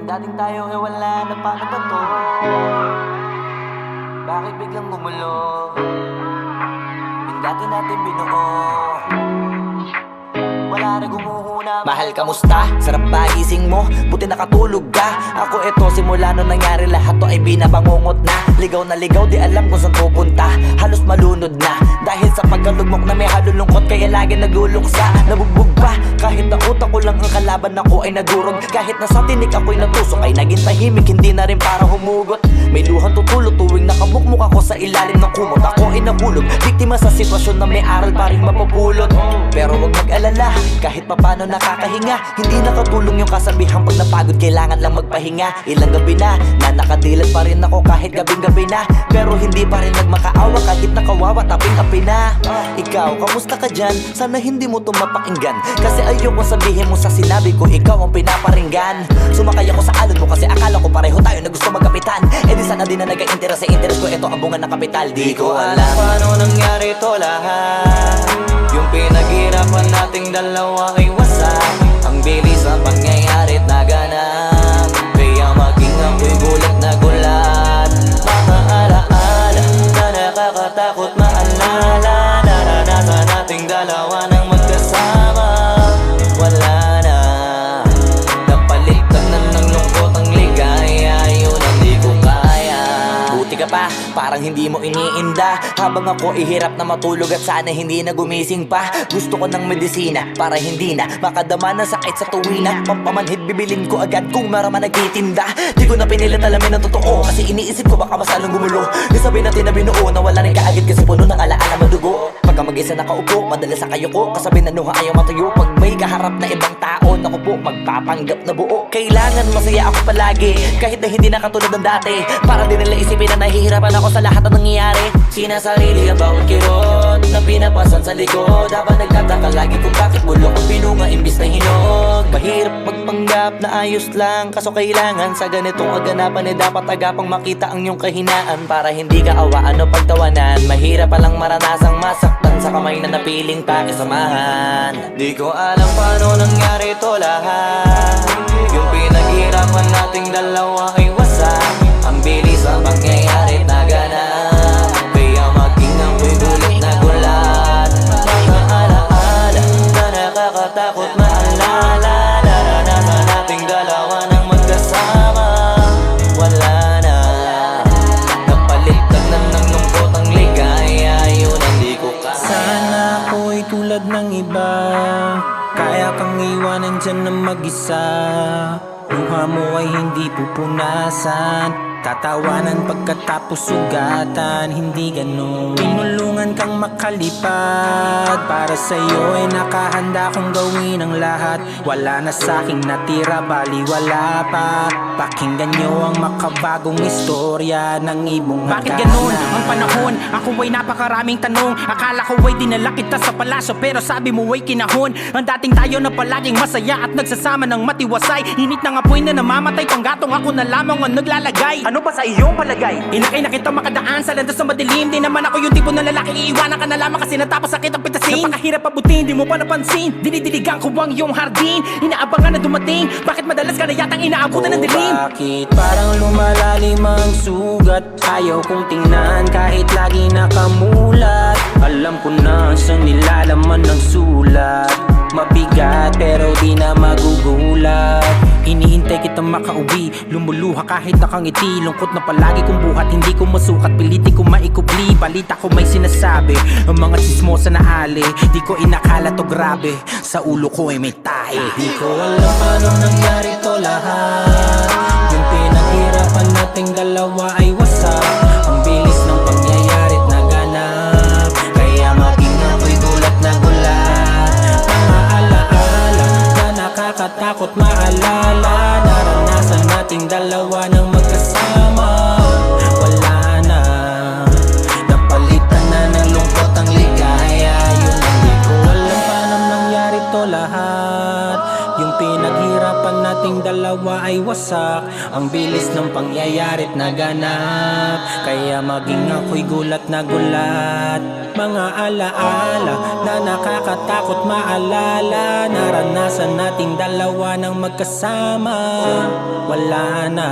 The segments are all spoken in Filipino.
Yung dating tayo wala na, paano ba to? Bakit biglang gumulo? Yung dati natin binuo, wala na gumuhuna. Mahal, kamusta? Sarap ba gising mo? Buti nakatulog ka. Ako eto, simula nung nangyari lahat to ay binabangungot na. Ligaw na ligaw, di alam kung saan pupunta. Halos malunod na dahil sa pagkalugmok na may halulungkot. Kaya lagi nagluluksa, nabugbog pa. Kahit na utak ko lang ang kalaban, ako ay nagurog. Kahit na sa tinik ako'y natusok, ay naging tahimik, hindi na rin para humugot. May luhang tutulog tuwing nakabukmuk ako sa ilalim ng kumot. Ako ay nahulog, biktima sa sitwasyon na may aral pa rin mapupulot. Pero wag mag-alala, kahit papano nakakahinga. Hindi nakatulong yung kasabihan, pag napagod kailangan lang magpahinga. Ilang gabi na nakadilat pa rin ako kahit gabing-gabi na. Pero hindi pa rin nagmakaawa kahit nakawawa, taping-api na. Ikaw, kamusta ka dyan? Sana hindi mo tumapakinggan, kasi ayoko sabihin mo sa sinabi ko ikaw ang pinaparinggan. Sumakay ako sa alon mo kasi akala ko pareho tayo na gusto magkapitan. Eh di sana di na nag-interest sa interest ko, ito ang bunga ng kapital. Di ko alam paano nangyari to lahat. Yung pinaghirapan nating dalawa ay wasak. Ang bilis ang pangyayarit na ganap, kaya maging ako'y gulat na gulat. Mga alaala na nakakatakot maalala. Naranasan nating dalawa ng magkasama. Wala na, napalitan na ng lungkot ang ligaya. Yun ang di ko kaya. Buti ka pa, parang hindi mo iniinda. Habang ako ihirap na matulog at sana hindi na gumising pa. Gusto ko ng medisina para hindi na makadama ng sakit sa tuwina. Pampamanhid bibilin ko agad kung marama nagtitinda. Di ko na pinilit alamin ang totoo, kasi iniisip ko baka masalong gumulo. Isabi natin na binuo na wala rin kaagad, kasi puno ng alaala madugo. Pagka mag-isa nakaupo, madalas sa kayo ko. Kasabi na nuha ayaw matuyo. Pag may kaharap na ibang tao, naku po, magpapanggap na buo. Kailangan masaya ako palagi, kahit na hindi na katulad ng dati. Para din nila isipin na nahihirapan ako sa lahat ng nangyayari. Sinasarili ang bawat kirot na pinapasan sa likod, habang nagtataka lagi kung bakit bulok ang pinunga imbis na hinog. Mahirap magpanggap na ayos lang, kaso kailangan sa ganitong aganapan dapat agapang makita ang iyong kahinaan. Para hindi ka awaan o pagtawanan, mahirap palang maranasang masaktan sa kamay na napiling pakisamahan. Di ko alam paano nangyari to lahat. Yung pinaghirapan nating dalawa ay wasak. Ang bilis ang pangyayari na ganap, kaya maging ako'y gulat na gulat. Mga alaala na nakakatakot maalala. Naranasan nating dalawa ng magkasama. Wala na, napalitan na ng lungkot ang ligaya. Yun ang di ko kaya. Sana ako'y tulad ng iba, kaya kang iwanan dyan na mag-isa. Luha mo ay hindi pupunasan, tatawanan pagkatapos sugatan. Hindi ganon, tinulungan kang makalipad. Para sa'yo ay nakahanda kong gawin ang lahat. Wala na sa'king natira, bali wala pa. Pakinggan nyo ang makabagong istorya ng ibong hagdanan. Bakit ganun ang panahon? Ako ay napakaraming tanong. Akala ko ay dinala kita sa palasyo, pero sabi mo ay kinahon. Ang dating tayo na palaging masaya at nagsasama ng matiwasay. Init ng apoy na namamatay, panggatong ako na lamang ang naglalagay. Ano ba sa iyong palagay? Inakay na kita makadaan sa landas na madilim. Di naman ako yung tipo ng lalaki, iiwanan ka na lamang kasi natapos sakit ang pitasin. Napakahirap pabutin, di mo pa napansin. Dinidiligan ko ang iyong hardin, inaabangan na dumating. Bakit madalas ka na yatang inaabutan ng dilim? Bakit parang lumalalim ang sugat? Ayaw kong tingnan kahit lagi nakamulat. Alam ko na saan nilalaman ng sulat. Mabigat pero di na magugulat. Hinihintay kitang makauwi, lumuluha kahit nakangiti. Lungkot na palagi kong buhat, hindi ko masukat. Piliti ko maikubli, balita ko may sinasabi. Ang mga sismosa na ali, di ko inakala to grabe. Sa ulo ko ay may tahi. Di ko alam paano nangyari to lahat. Yung pinaghirapan nating dalawa ay wasak. Ang bilis ng pangyayarit na ganap, kaya maging ako'y gulat na gulat. Mga alaala na nakakatakot maalala. Naranasan nating dalawa ng magkasama. Wala na, napalitan na ng lungkot ang ligaya. Yun ang di ko alam paano nangyari to lahat. Yung pinaghirapan natin nating dalawa ay wasak. Ang bilis ng pangyayari't naganap, kaya maging ako'y gulat na gulat. Mga alaala na nakakatakot maalala, naranasan nating dalawa ng magkasama. Wala na,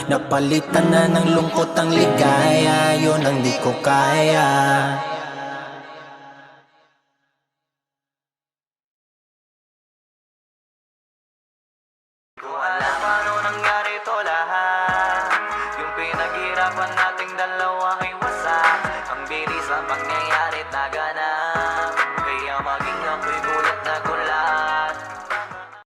napalitan na ng lungkot ang ligaya, yun ang di ko kaya. Ko alam paano nangyari to lahat. Yung pinaghirapan nating dalawa ay wasak. Ang bilis ang pangyayari't naganap.